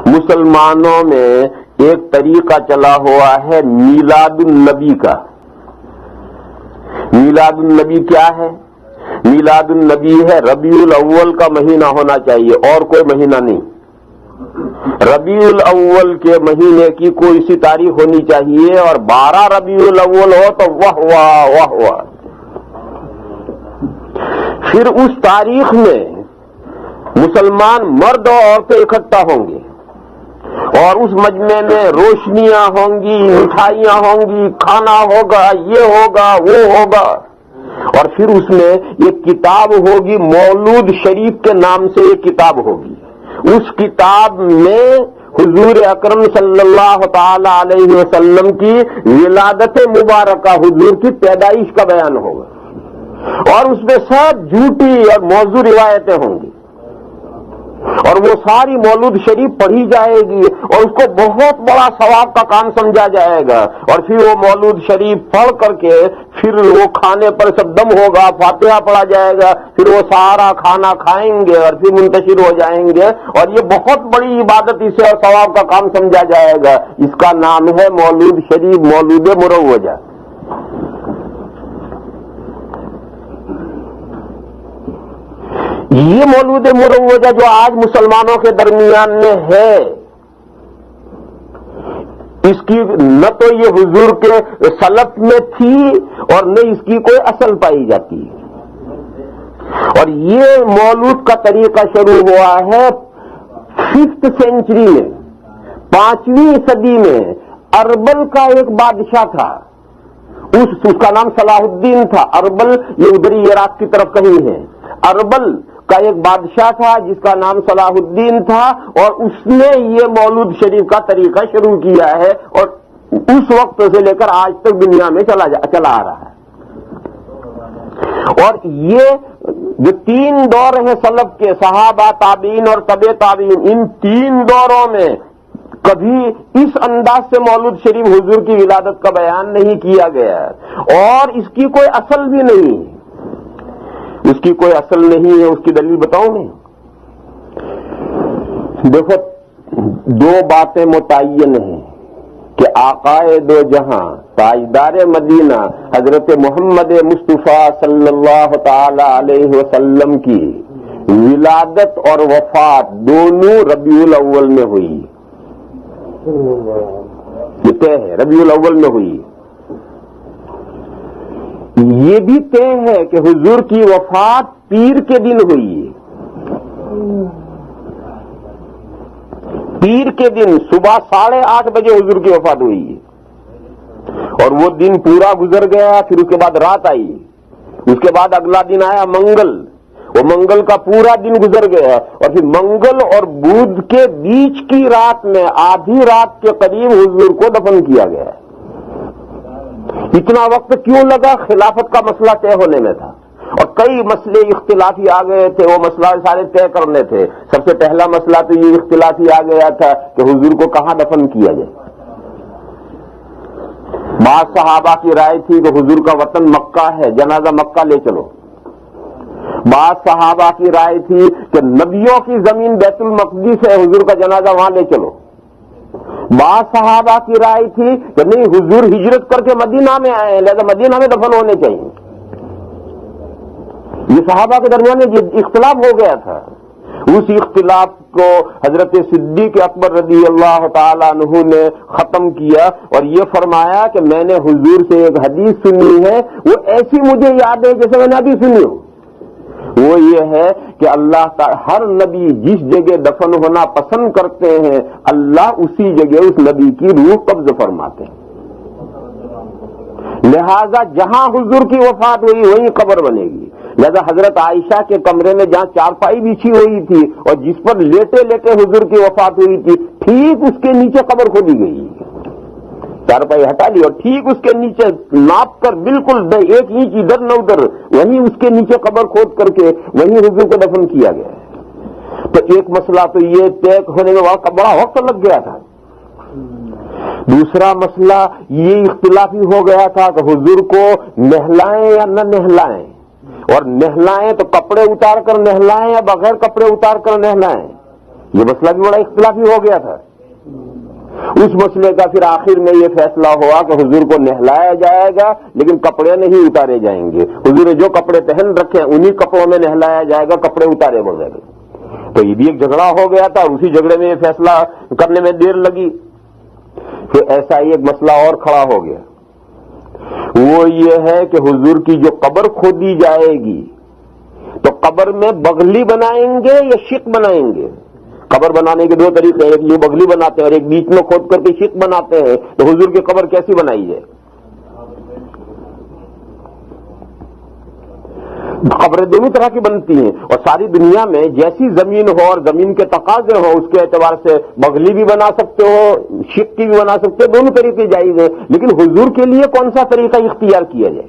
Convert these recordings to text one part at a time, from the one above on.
مسلمانوں میں ایک طریقہ چلا ہوا ہے میلاد النبی کا. میلاد النبی کیا ہے؟ میلاد النبی ہے ربیع الاول کا مہینہ ہونا چاہیے اور کوئی مہینہ نہیں. ربیع الاول کے مہینے کی کوئی سی تاریخ ہونی چاہیے اور 12 ربیع الاول ہو تو واہ واہ واہ واہ. پھر اس تاریخ میں مسلمان مرد اور عورتیں اکٹھا ہوں گے اور اس مجمع میں روشنیاں ہوں گی، مٹھائیاں ہوں گی، کھانا ہوگا، یہ ہوگا وہ ہوگا. اور پھر اس میں ایک کتاب ہوگی، مولود شریف کے نام سے ایک کتاب ہوگی. اس کتاب میں حضور اکرم صلی اللہ تعالی علیہ وسلم کی ولادت مبارکہ، حضور کی پیدائش کا بیان ہوگا اور اس میں سب جھوٹی اور موضوع روایتیں ہوں گی اور وہ ساری مولود شریف پڑھی جائے گی اور اس کو بہت بڑا ثواب کا کام سمجھا جائے گا. اور پھر وہ مولود شریف پڑھ کر کے پھر وہ کھانے پر سب دم ہوگا، فاتحہ پڑھا جائے گا، پھر وہ سارا کھانا کھائیں گے اور پھر منتشر ہو جائیں گے اور یہ بہت بڑی عبادت اسے اور ثواب کا کام سمجھا جائے گا. اس کا نام ہے مولود شریف، مولود مروجہ. یہ مولود مروجہ جو آج مسلمانوں کے درمیان میں ہے، اس کی نہ تو یہ حضور کے سلف میں تھی اور نہ اس کی کوئی اصل پائی جاتی ہے. اور یہ مولود کا طریقہ شروع ہوا ہے 5th سینچری میں، 5ویں صدی میں. اربل کا ایک بادشاہ تھا، اس کا نام صلاح الدین تھا. اربل یہ ادھری عراق کی طرف کہیں ہے. اربل کا ایک بادشاہ تھا جس کا نام صلاح الدین تھا اور اس نے یہ مولود شریف کا طریقہ شروع کیا ہے اور اس وقت سے لے کر آج تک دنیا میں چلا آ رہا ہے. اور یہ جو 3 دور ہیں سلف کے، صحابہ، تابعین اور تبع تابعین، ان 3 دوروں میں کبھی اس انداز سے مولود شریف حضور کی ولادت کا بیان نہیں کیا گیا اور اس کی کوئی اصل بھی نہیں. اس کی کوئی اصل نہیں ہے. اس کی دلیل بتاؤں میں؟ دیکھو، 2 باتیں متعین ہیں کہ آقائے دو جہاں تاجدار مدینہ حضرت محمد مصطفیٰ صلی اللہ تعالی علیہ وسلم کی ولادت اور وفات دونوں ربیع الاول میں ہوئی. یہ طے ہے، ربیع الاول میں ہوئی. یہ بھی طے ہے کہ حضور کی وفات پیر کے دن ہوئی. پیر کے دن صبح 8:30 بجے حضور کی وفات ہوئی اور وہ دن پورا گزر گیا. پھر اس کے بعد رات آئی، اس کے بعد اگلا دن آیا منگل، وہ منگل کا پورا دن گزر گیا اور پھر منگل اور بدھ کے بیچ کی رات میں آدھی رات کے قریب حضور کو دفن کیا گیا. اتنا وقت کیوں لگا؟ خلافت کا مسئلہ طے ہونے میں تھا اور کئی مسئلے اختلافی آ گئے تھے، وہ مسئلہ سارے طے کرنے تھے. سب سے پہلا مسئلہ تو یہ اختلافی آ گیا تھا کہ حضور کو کہاں دفن کیا جائے. بعض صحابہ کی رائے تھی کہ حضور کا وطن مکہ ہے، جنازہ مکہ لے چلو. بعض صحابہ کی رائے تھی کہ نبیوں کی زمین بیت المقدس ہے، حضور کا جنازہ وہاں لے چلو. بعض صحابہ کی رائے تھی کہ نہیں، حضور ہجرت کر کے مدینہ میں آئے ہیں لہذا مدینہ میں دفن ہونے چاہیے. یہ صحابہ کے درمیان یہ اختلاف ہو گیا تھا. اس اختلاف کو حضرت صدیق اکبر رضی اللہ تعالیٰ عنہ نے ختم کیا اور یہ فرمایا کہ میں نے حضور سے ایک حدیث سنی ہے، وہ ایسی مجھے یاد ہے جیسے میں نے ابھی سنی ہوں. وہ یہ ہے کہ اللہ تعالی ہر نبی جس جگہ دفن ہونا پسند کرتے ہیں اللہ اسی جگہ اس نبی کی روح قبض فرماتے ہیں. لہذا جہاں حضور کی وفات ہوئی وہیں قبر بنے گی. لہذا حضرت عائشہ کے کمرے میں جہاں چارپائی بچھی ہوئی تھی اور جس پر لیٹے لیٹے حضور کی وفات ہوئی تھی ٹھیک اس کے نیچے قبر کھودی گئی. چارپائی ہٹا لی اور ٹھیک اس کے نیچے ناپ کر بالکل 1 انچ ادھر نہ ادھر وہیں اس کے نیچے قبر کھود کر کے وہیں حضور کو دفن کیا گیا. تو ایک مسئلہ تو یہ طے ہونے میں بڑا وقت لگ گیا تھا. دوسرا مسئلہ یہ اختلافی ہو گیا تھا کہ حضور کو نہلائیں یا نہ نہلائیں، اور نہلائیں تو کپڑے اتار کر نہلائیں یا بغیر کپڑے اتار کر نہلائیں. یہ مسئلہ بھی بڑا اختلافی ہو گیا تھا. اس مسئلے کا پھر آخر میں یہ فیصلہ ہوا کہ حضور کو نہلایا جائے گا لیکن کپڑے نہیں اتارے جائیں گے. حضور نے جو کپڑے پہن رکھے ہیں انہی کپڑوں میں نہلایا جائے گا, کپڑے اتارے بغیر. تو یہ بھی ایک جھگڑا ہو گیا تھا اور اسی جھگڑے میں یہ فیصلہ کرنے میں دیر لگی. پھر ایسا ہی ایک مسئلہ اور کھڑا ہو گیا, وہ یہ ہے کہ حضور کی جو قبر کھودی جائے گی تو قبر میں بغلی بنائیں گے یا شق بنائیں گے. قبر بنانے کے دو طریقے ہیں, ایک یہ بغلی بناتے ہیں اور ایک بیچ میں کھود کر کے شق بناتے ہیں. تو حضور کی قبر کیسی بنائی جائے؟ قبریں دونوں طرح کی بنتی ہیں اور ساری دنیا میں جیسی زمین ہو اور زمین کے تقاضے ہو اس کے اعتبار سے بغلی بھی بنا سکتے ہو, شق کی بھی بنا سکتے ہو, دونوں طریقے جائز ہیں. لیکن حضور کے لیے کون سا طریقہ اختیار کیا جائے؟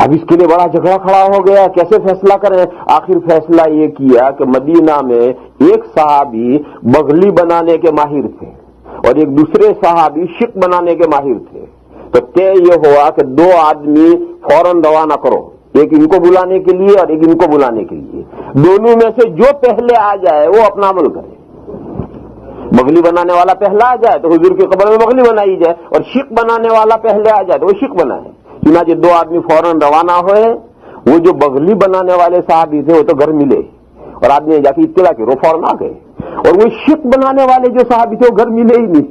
اب اس کے لیے بڑا جھگڑا کھڑا ہو گیا, کیسے فیصلہ کریں. آخر فیصلہ یہ کیا کہ مدینہ میں ایک صحابی بغلی بنانے کے ماہر تھے اور ایک دوسرے صحابی شق بنانے کے ماہر تھے. تو طے یہ ہوا کہ دو آدمی فوراً روانہ کرو, ایک ان کو بلانے کے لیے اور ایک ان کو بلانے کے لیے. دونوں میں سے جو پہلے آ جائے وہ اپنا عمل کرے. بغلی بنانے والا پہلا آ جائے تو حضور کی قبر میں بغلی بنائی جائے, اور شق بنانے والا پہلے آ جائے تو وہ شق بنائے. چنانچہ دو آدمی فوراً روانہ ہوئے. وہ جو بغلی بنانے والے صحابی تھے وہ تو گھر ملے اور آدمی جا کے اطلاع کی وہ فوراً آ گئے, اور وہ شق بنانے والے جو صحابی تھے وہ گھر ملے ہی نہیں.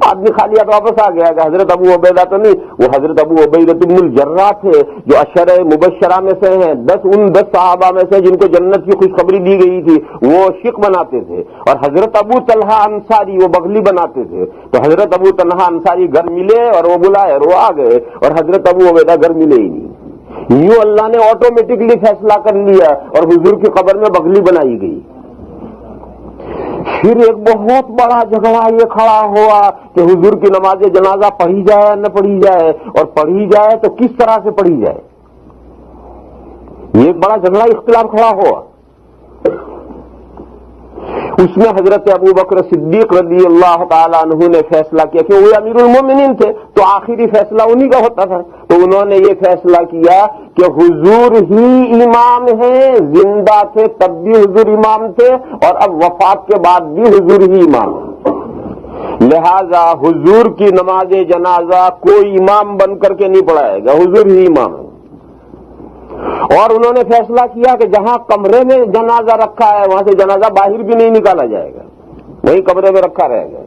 آدمی خالی ہاتھ واپس آ گیا کہ حضرت ابو عبیدہ تو نہیں, وہ حضرت ابو عبیدہ بن الجراح تھے جو عشرہ مبشرہ میں سے ہیں, 10 صحابہ میں سے جن کو جنت کی خوشخبری دی گئی تھی, وہ شق بناتے تھے. اور حضرت ابو طلحہ انصاری وہ بغلی بناتے تھے. تو حضرت ابو طلحہ انصاری گھر ملے اور وہ بلائے اور وہ آ گئے, اور حضرت ابو عبیدہ گھر ملے ہی نہیں. یوں اللہ نے آٹومیٹکلی فیصلہ کر لیا اور حضور کی قبر میں بغلی بنائی گئی. پھر ایک بہت بڑا جھگڑا یہ کھڑا ہوا کہ حضور کی نماز جنازہ پڑھی جائے یا نہ پڑھی جائے, اور پڑھی جائے تو کس طرح سے پڑھی جائے. یہ ایک بڑا جھگڑا اختلاف کھڑا ہوا. اس میں حضرت ابو بکر صدیق رضی اللہ تعالیٰ عنہ نے فیصلہ کیا کہ وہ امیر المومنین تھے تو آخری فیصلہ انہی کا ہوتا تھا. تو انہوں نے یہ فیصلہ کیا کہ حضور ہی امام ہیں, زندہ تھے تب بھی حضور امام تھے اور اب وفات کے بعد بھی حضور ہی امام ہیں. لہذا حضور کی نماز جنازہ کوئی امام بن کر کے نہیں پڑھائے گا, حضور ہی امام ہے. اور انہوں نے فیصلہ کیا کہ جہاں کمرے میں جنازہ رکھا ہے وہاں سے جنازہ باہر بھی نہیں نکالا جائے گا, وہی کمرے میں رکھا رہے گا.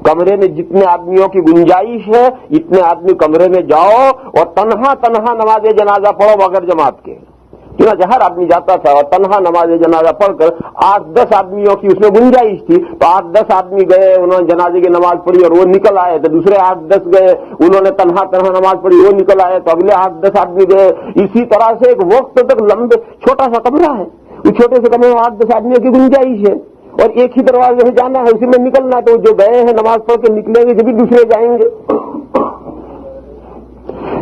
کمرے میں جتنے آدمیوں کی گنجائش ہے اتنے آدمی کمرے میں جاؤ اور تنہا نماز جنازہ پڑھو بغیر جماعت کے. چنانچہ ہر آدمی جاتا تھا اور تنہا نماز جنازہ پڑھ کر 8-10 آدمیوں کی اس میں گنجائش تھی تو 8-10 آدمی گئے, انہوں نے جنازے کی نماز پڑھی اور وہ نکل آئے. تو دوسرے 8-10 گئے, انہوں نے تنہا نماز پڑھی, وہ نکل آئے. تو اگلے 8-10 آدمی گئے. اسی طرح سے ایک وقت تک لمبے چھوٹا سا کمرہ ہے, اس چھوٹے سے کمرے میں 8-10 آدمیوں کی گنجائش ہے اور ایک ہی دروازے سے جانا ہے, اسی میں نکلنا ہے. تو جو گئے ہیں نماز پڑھ کے نکلیں گے جبھی دوسرے جائیں گے.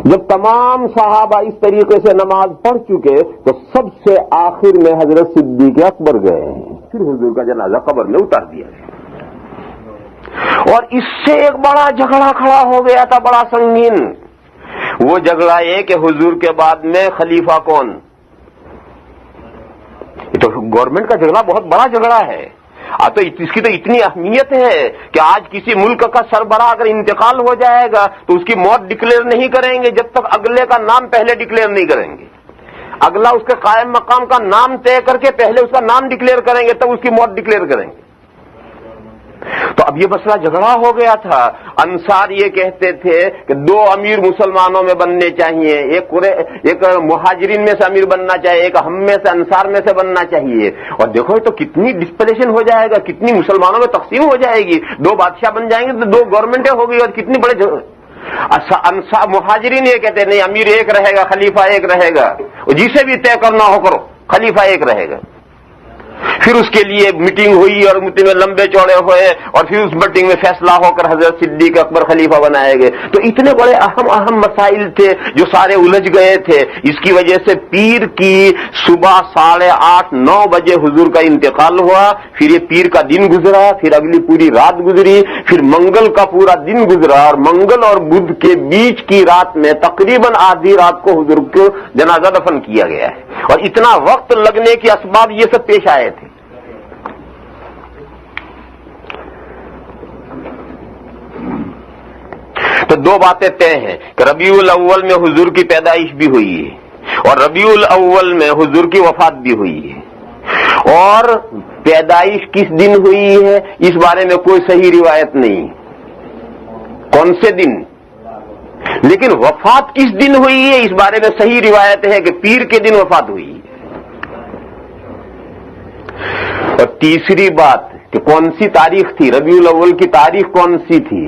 جب تمام صحابہ اس طریقے سے نماز پڑھ چکے تو سب سے آخر میں حضرت صدیق اکبر گئے ہیں. پھر حضور کا جنازہ قبر میں اتار دیا گیا اور اس سے ایک بڑا جھگڑا کھڑا ہو گیا تھا, بڑا سنگین. وہ جھگڑا یہ کہ حضور کے بعد میں خلیفہ کون. یہ تو گورنمنٹ کا جھگڑا بہت بڑا جھگڑا ہے. تو اس کی تو اتنی اہمیت ہے کہ آج کسی ملک کا سربراہ اگر انتقال ہو جائے گا تو اس کی موت ڈکلیئر نہیں کریں گے جب تک اگلے کا نام پہلے ڈکلیئر نہیں کریں گے. اگلا اس کے قائم مقام کا نام طے کر کے پہلے اس کا نام ڈکلیئر کریں گے تب اس کی موت ڈکلیئر کریں گے. تو اب یہ مسئلہ جھگڑا ہو گیا تھا. انصار یہ کہتے تھے کہ 2 امیر مسلمانوں میں بننے چاہیے, ایک مہاجرین میں سے امیر بننا چاہیے, ایک ہم میں سے انصار میں سے بننا چاہیے. اور دیکھو تو کتنی ڈسپلیشن ہو جائے گا, کتنی مسلمانوں میں تقسیم ہو جائے گی. 2 بادشاہ بن جائیں گے تو 2 گورنمنٹیں ہو گئی اور کتنی بڑے مہاجرین یہ کہتے ہیں نہیں امیر ایک رہے گا, خلیفہ ایک رہے گا, جسے بھی طے کرنا ہو کرو, خلیفہ ایک رہے گا. پھر اس کے لیے میٹنگ ہوئی اور میٹنگ میں لمبے چوڑے ہوئے اور پھر اس میٹنگ میں فیصلہ ہو کر حضرت صدیق اکبر خلیفہ بنائے گئے. تو اتنے بڑے اہم مسائل تھے جو سارے الجھ گئے تھے. اس کی وجہ سے پیر کی صبح 8:30-9 بجے حضور کا انتقال ہوا. پھر یہ پیر کا دن گزرا, پھر اگلی پوری رات گزری, پھر منگل کا پورا دن گزرا اور منگل اور بدھ کے بیچ کی رات میں تقریباً آدھی رات کو حضور کو جنازہ دفن کیا گیا ہے. اور اتنا وقت لگنے کے اسباب یہ سب پیش آئے تھے. تو دو باتیں طے ہیں کہ ربیع الاول میں حضور کی پیدائش بھی ہوئی ہے اور ربیع الاول میں حضور کی وفات بھی ہوئی ہے، اور پیدائش کس دن ہوئی ہے اس بارے میں کوئی صحیح روایت نہیں، کون سے دن، لیکن وفات کس دن ہوئی ہے اس بارے میں صحیح روایت ہے کہ پیر کے دن وفات ہوئی ہے۔ اور تیسری بات کہ کون سی تاریخ تھی، ربیع الاول کی تاریخ کون سی تھی؟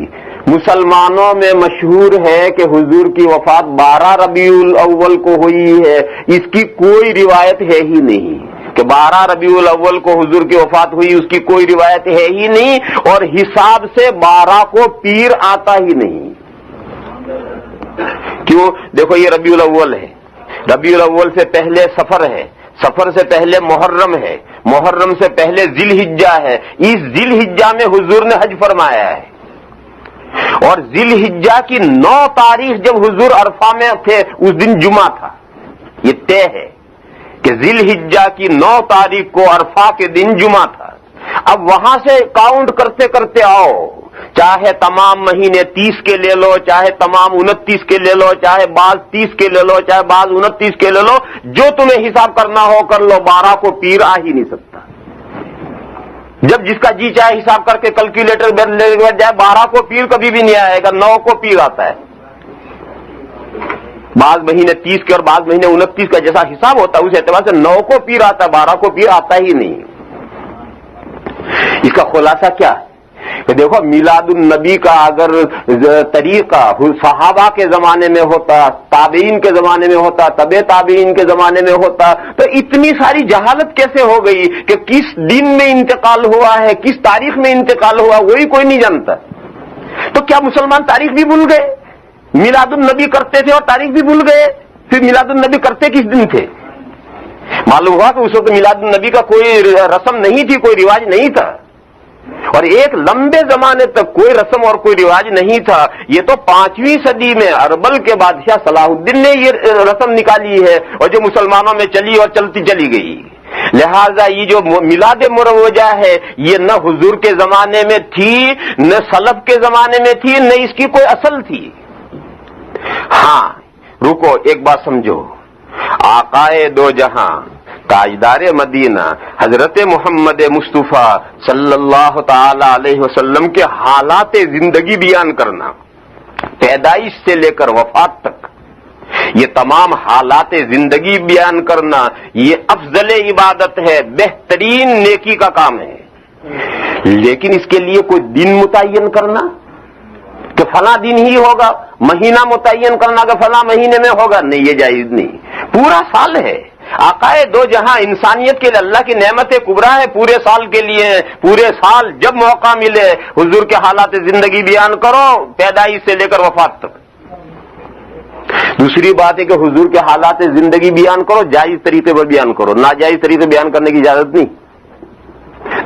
مسلمانوں میں مشہور ہے کہ حضور کی وفات 12 ربیع الاول کو ہوئی ہے، اس کی کوئی روایت ہے ہی نہیں کہ 12 ربیع الاول کو حضور کی وفات ہوئی، اس کی کوئی روایت ہے ہی نہیں، اور حساب سے 12 کو پیر آتا ہی نہیں۔ کیوں؟ دیکھو یہ ربیع الاول ہے، ربیع الاول سے پہلے سفر ہے، سفر سے پہلے محرم ہے، محرم سے پہلے ذی الحجہ ہے، اس ذی الحجہ میں حضور نے حج فرمایا ہے، اور ذی الحجہ کی 9 تاریخ جب حضور عرفہ میں تھے اس دن جمعہ تھا، یہ طے ہے کہ ذی الحجہ کی 9 تاریخ کو عرفہ کے دن جمعہ تھا۔ اب وہاں سے کاؤنٹ کرتے کرتے آؤ، چاہے تمام مہینے 30 کے لے لو، چاہے تمام 29 کے لے لو، چاہے بعض 30 کے لے لو، چاہے بعض 29 کے لے لو، جو تمہیں حساب کرنا ہو کر لو، 12 کو پیر آ ہی نہیں سکتا۔ جب جس کا جی چاہے حساب کر کے کیلکولیٹر لے جائے، 12 کو پیر کبھی بھی نہیں آئے گا، 9 کو پیر آتا ہے۔ بعض مہینے 30 کے اور بعض مہینے 29 کا جیسا حساب ہوتا ہے اس اعتبار سے 9 کو پیر آتا ہے، 12 کو پیر آتا ہی نہیں۔ اس کا خلاصہ کیا ہے کہ دیکھو میلاد النبی کا اگر طریقہ صحابہ کے زمانے میں ہوتا، تابعین کے زمانے میں ہوتا، تبع تابعین کے زمانے میں ہوتا، تو اتنی ساری جہالت کیسے ہو گئی کہ کس دن میں انتقال ہوا ہے، کس تاریخ میں انتقال ہوا، وہی کوئی نہیں جانتا۔ تو کیا مسلمان تاریخ بھی بھول گئے؟ میلاد النبی کرتے تھے اور تاریخ بھی بھول گئے؟ پھر میلاد النبی کرتے کس دن تھے؟ معلوم ہوا کہ اس وقت میلاد النبی کا کوئی رسم نہیں تھی، کوئی رواج نہیں تھا، اور ایک لمبے زمانے تک کوئی رسم اور کوئی رواج نہیں تھا۔ یہ تو 5ویں صدی میں اربل کے بادشاہ صلاح الدین نے یہ رسم نکالی ہے، اور جو مسلمانوں میں چلی اور چلتی چلی گئی۔ لہذا یہ جو میلاد مروجہ ہے یہ نہ حضور کے زمانے میں تھی، نہ سلف کے زمانے میں تھی، نہ اس کی کوئی اصل تھی۔ ہاں رکو ایک بات سمجھو، آقائے دو جہاں تاجدار مدینہ حضرت محمد مصطفیٰ صلی اللہ تعالی علیہ وسلم کے حالات زندگی بیان کرنا، پیدائش سے لے کر وفات تک یہ تمام حالات زندگی بیان کرنا، یہ افضل عبادت ہے، بہترین نیکی کا کام ہے۔ لیکن اس کے لیے کوئی دن متعین کرنا کہ فلاں دن ہی ہوگا، مہینہ متعین کرنا کہ فلاں مہینے میں ہوگا، نہیں، یہ جائز نہیں۔ پورا سال ہے، آقائے دو جہاں انسانیت کے لیے اللہ کی نعمت کبریٰ ہے، پورے سال کے لیے، پورے سال جب موقع ملے حضور کے حالات زندگی بیان کرو، پیدائش سے لے کر وفات تک۔ دوسری بات ہے کہ حضور کے حالات زندگی بیان کرو، جائز طریقے پر بیان کرو، ناجائز طریقے بیان کرنے کی اجازت نہیں۔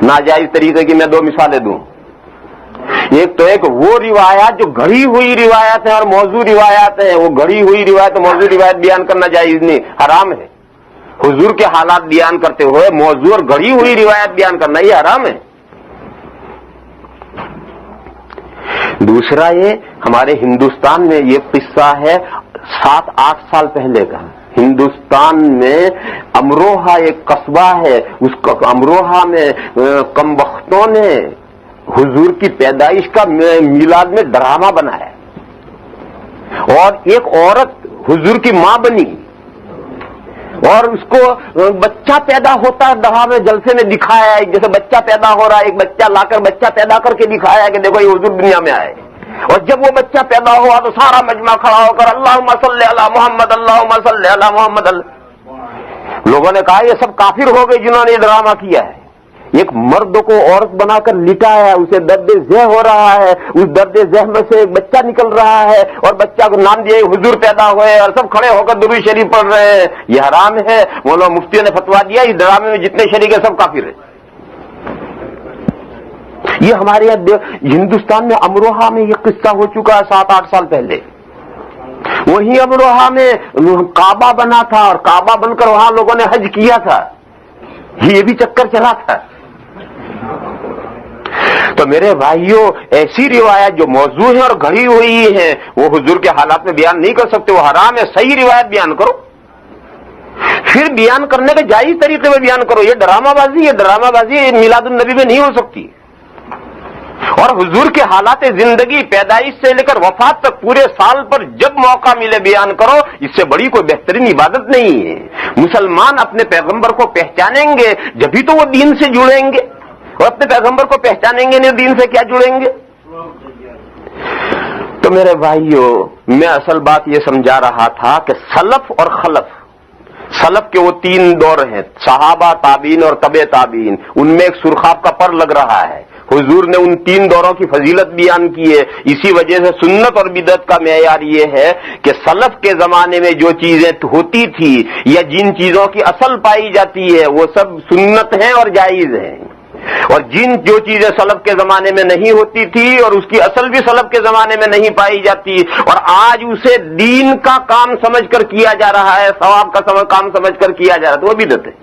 ناجائز طریقے کی میں 2 مثالیں دوں۔ ایک تو ایک وہ روایات جو گھڑی ہوئی روایت ہے اور موضوع روایات ہیں، وہ گھڑی ہوئی روایت موضوع روایت بیان کرنا جائز نہیں، حرام ہے۔ حضور کے حالات بیان کرتے ہوئے موضوع اور گھڑی ہوئی روایت بیان کرنا یہ حرام ہے۔ دوسرا یہ ہمارے ہندوستان میں یہ قصہ ہے 7-8 سال پہلے کا۔ ہندوستان میں امروہہ ایک قصبہ ہے، اس امروہہ میں کم بختوں نے حضور کی پیدائش کا میلاد میں ڈرامہ بنایا، اور ایک عورت حضور کی ماں بنی اور اس کو بچہ پیدا ہوتا ہے دہا میں جلسے میں دکھایا ہے، جیسے بچہ پیدا ہو رہا ہے، ایک بچہ لا کر بچہ پیدا کر کے دکھایا ہے کہ دیکھو یہ حضور دنیا میں آئے۔ اور جب وہ بچہ پیدا ہوا تو سارا مجمع کھڑا ہو کر اللہم صلی علی محمد، اللہم صلی علی محمد۔ لوگوں نے کہا یہ سب کافر ہو گئے جنہوں نے یہ ڈرامہ کیا ہے۔ ایک مرد کو عورت بنا کر لٹایا ہے، اسے درد ذہ ہو رہا ہے، اس درد ذہ میں سے ایک بچہ نکل رہا ہے، اور بچہ کو نام دیا حضور پیدا ہوئے، اور سب کھڑے ہو کر درود شریف پڑھ رہے ہیں۔ یہ حرام ہے۔ مولانا مفتیوں نے فتویٰ دیا اس ڈرامے میں جتنے شریک ہیں سب کافر ہیں۔ یہ ہمارے یہاں ہندوستان میں امروہہ میں یہ قصہ ہو چکا ہے 7-8 سال پہلے۔ وہیں امروہہ میں کعبہ بنا تھا، اور کعبہ بن کر وہاں لوگوں نے حج کیا تھا، یہ بھی چکر چلا تھا۔ تو میرے بھائیوں ایسی روایت جو موضوع ہیں اور گھڑی ہوئی ہیں وہ حضور کے حالات میں بیان نہیں کر سکتے، وہ حرام ہے. صحیح روایت بیان کرو، پھر بیان کرنے کے جائز طریقے میں بیان کرو. یہ ڈرامہ بازی میلاد النبی میں نہیں ہو سکتی. اور حضور کے حالات زندگی پیدائش سے لے کر وفات تک پورے سال پر جب موقع ملے بیان کرو، اس سے بڑی کوئی بہترین عبادت نہیں ہے. مسلمان اپنے پیغمبر کو پہچانیں گے جبھی تو وہ دین سے جڑیں گے، اور اپنے پیغمبر کو پہچانیں گے نہیں دین سے کیا جڑیں گے؟ تو میرے بھائیوں میں اصل بات یہ سمجھا رہا تھا کہ سلف اور خلف، سلف کے وہ تین دور ہیں، صحابہ، تابعین اور تبع تابعین، ان میں ایک سرخاب کا پر لگ رہا ہے. حضور نے ان تین دوروں کی فضیلت بیان کی ہے. اسی وجہ سے سنت اور بدعت کا معیار یہ ہے کہ سلف کے زمانے میں جو چیزیں ہوتی تھی یا جن چیزوں کی اصل پائی جاتی ہے وہ سب سنت ہیں اور جائز ہیں، اور جو چیزیں سلف کے زمانے میں نہیں ہوتی تھی اور اس کی اصل بھی سلف کے زمانے میں نہیں پائی جاتی اور آج اسے دین کا کام سمجھ کر کیا جا رہا ہے، ثواب کا کام سمجھ کر کیا جا رہا ہے، تو وہ بدعت ہے.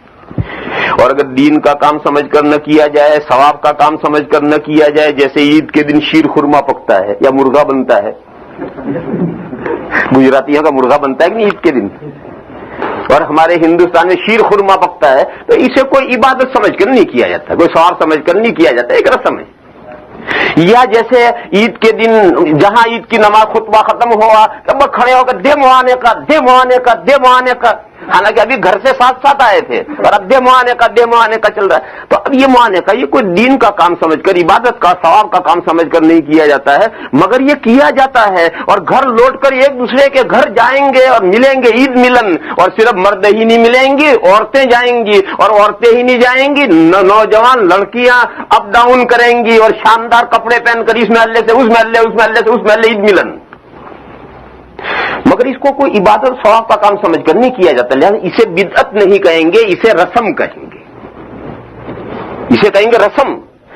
اور اگر دین کا کام سمجھ کر نہ کیا جائے، ثواب کا کام سمجھ کر نہ کیا جائے، جیسے عید کے دن شیر خورما پکتا ہے یا مرغا بنتا ہے، گجراتیوں کا مرغا بنتا ہے کہ نہیں عید کے دن، اور ہمارے ہندوستان میں شیر خورما پکتا ہے، تو اسے کوئی عبادت سمجھ کر نہیں کیا جاتا، کوئی ثواب سمجھ کر نہیں کیا جاتا، ایک رسم ہے. یا جیسے عید کے دن جہاں عید کی نماز خطبہ ختم ہوا تب کھڑے ہو کر دے معانے کا، حالانکہ ابھی گھر سے ساتھ آئے تھے اور اب دے معانے کا چل رہا ہے. تو اب یہ معانے کا یہ کوئی دین کا کام سمجھ کر، عبادت کا ثواب کا کام سمجھ کر نہیں کیا جاتا ہے، مگر یہ کیا جاتا ہے. اور گھر لوٹ کر ایک دوسرے کے گھر جائیں گے اور ملیں گے، عید ملن، اور صرف مرد ہی نہیں ملیں گی، عورتیں جائیں گی، اور عورتیں ہی نہیں جائیں گی، نوجوان لڑکیاں اپ ڈاؤن کریں گی اور شاندار کپڑے پہن کر اس محلے سے اس محلے عید ملن. مگر اس کو کوئی عبادت ثواب کا کام سمجھ کر نہیں کیا جاتا، لہذا اسے بدعت نہیں کہیں گے، اسے رسم کہیں گے، اسے کہیں گے رسم.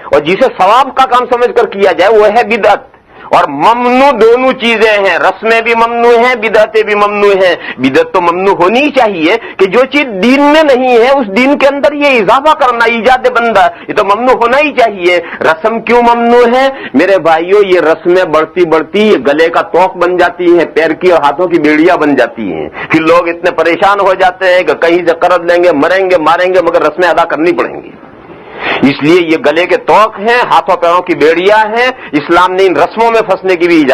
اور جسے ثواب کا کام سمجھ کر کیا جائے وہ ہے بدعت. اور ممنوع دونوں چیزیں ہیں، رسمیں بھی ممنوع ہیں، بدعتیں بھی ممنوع ہیں. بدعت تو ممنوع ہونی چاہیے کہ جو چیز دین میں نہیں ہے اس دین کے اندر یہ اضافہ کرنا، ایجاد بندہ، یہ تو ممنوع ہونا ہی چاہیے. رسم کیوں ممنوع ہے میرے بھائیوں؟ یہ رسمیں بڑھتی یہ گلے کا توق بن جاتی ہیں، پیر کی اور ہاتھوں کی بیڑیاں بن جاتی ہیں. پھر لوگ اتنے پریشان ہو جاتے ہیں کہ کہیں سے قرض لیں گے، مریں گے، ماریں گے، مگر رسمیں ادا کرنی پڑیں گی. اس لیے یہ گلے کے توق ہیں، ہاتھوں پیروں کی بیڑیاں ہیں. اسلام نے ان رسموں میں پھنسنے کی بھی اجازت